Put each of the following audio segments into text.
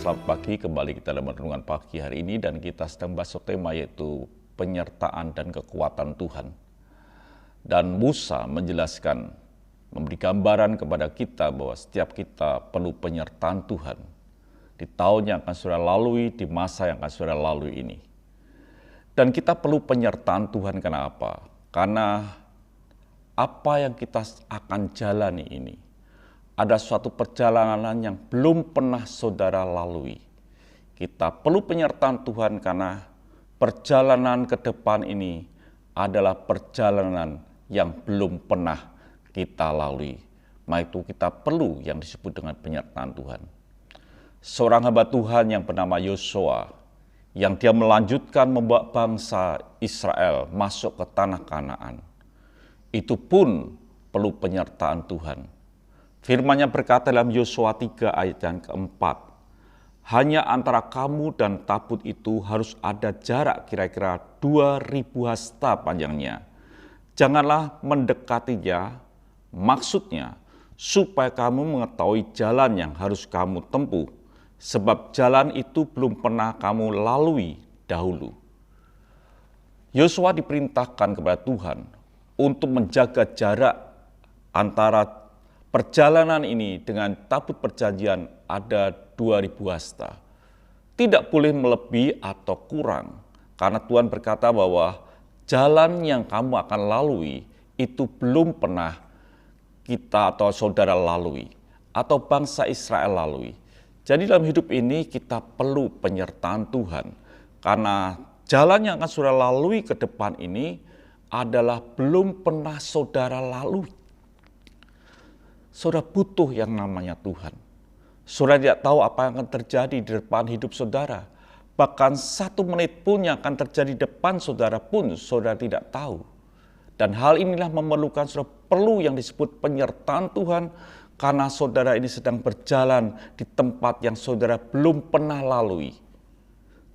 selamat pagi. Kembali kita dalam renungan pagi hari ini dan kita sedang bahas tema yaitu penyertaan dan kekuatan Tuhan. Dan Musa menjelaskan, memberi gambaran kepada kita bahwa setiap kita perlu penyertaan Tuhan di tahun yang akan saudara lalui, di masa yang akan saudara lalui ini. Dan kita perlu penyertaan Tuhan karena apa? Karena apa yang kita akan jalani ini ada suatu perjalanan yang belum pernah saudara lalui. Kita perlu penyertaan Tuhan karena perjalanan ke depan ini adalah perjalanan yang belum pernah kita lalui. Maka itu kita perlu yang disebut dengan penyertaan Tuhan. Seorang hamba Tuhan yang bernama Yosua, yang dia melanjutkan membawa bangsa Israel masuk ke tanah Kanaan, itu pun perlu penyertaan Tuhan. Firman-Nya berkata dalam Yosua 3 ayat yang keempat, hanya antara kamu dan tabut itu harus ada jarak kira-kira 2000 hasta panjangnya. Janganlah mendekatinya, maksudnya supaya kamu mengetahui jalan yang harus kamu tempuh, sebab jalan itu belum pernah kamu lalui dahulu. Yosua diperintahkan kepada Tuhan untuk menjaga jarak antara perjalanan ini dengan tabut perjanjian ada 2000 hasta. Tidak boleh melebihi atau kurang. Karena Tuhan berkata bahwa jalan yang kamu akan lalui itu belum pernah kita atau saudara lalui. Atau bangsa Israel lalui. Jadi dalam hidup ini kita perlu penyertaan Tuhan. Karena jalan yang akan saudara lalui ke depan ini adalah belum pernah saudara lalui. Saudara butuh yang namanya Tuhan. Saudara tidak tahu apa yang akan terjadi di depan hidup saudara. Bahkan 1 menit pun yang akan terjadi di depan saudara pun saudara tidak tahu. Dan hal inilah memerlukan saudara perlu yang disebut penyertaan Tuhan. Karena saudara ini sedang berjalan di tempat yang saudara belum pernah lalui.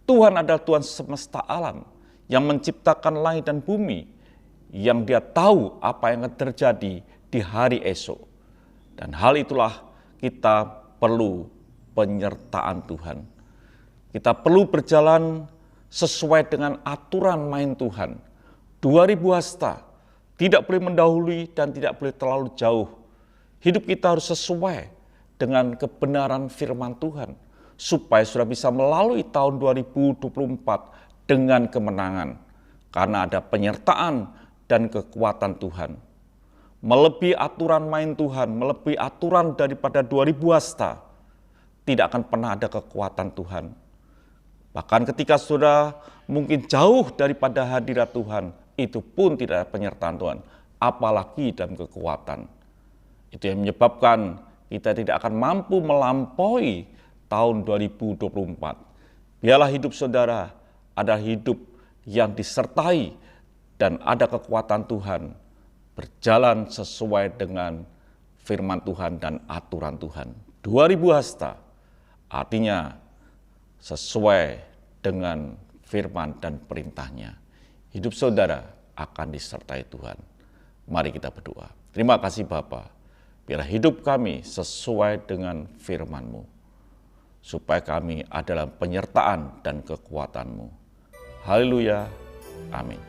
Tuhan adalah Tuhan semesta alam yang menciptakan langit dan bumi. Yang dia tahu apa yang akan terjadi di hari esok. Dan hal itulah kita perlu penyertaan Tuhan. Kita perlu berjalan sesuai dengan aturan main Tuhan. 2000 hasta, tidak boleh mendahului dan tidak boleh terlalu jauh. Hidup kita harus sesuai dengan kebenaran firman Tuhan. Supaya sudah bisa melalui tahun 2024 dengan kemenangan. Karena ada penyertaan dan kekuatan Tuhan. Melebihi aturan main Tuhan, melebihi aturan daripada 2000 hasta, tidak akan pernah ada kekuatan Tuhan. Bahkan ketika sudah mungkin jauh daripada hadirat Tuhan, itu pun tidak ada penyertaan Tuhan, apalagi dalam kekuatan. Itu yang menyebabkan kita tidak akan mampu melampaui tahun 2024. Biarlah hidup saudara adalah hidup yang disertai dan ada kekuatan Tuhan. Berjalan sesuai dengan firman Tuhan dan aturan Tuhan. 2000 hasta artinya sesuai dengan firman dan perintahnya. Hidup saudara akan disertai Tuhan. Mari kita berdoa. Terima kasih Bapa, biarlah hidup kami sesuai dengan firman-Mu. Supaya kami adalah penyertaan dan kekuatan-Mu. Haleluya. Amin.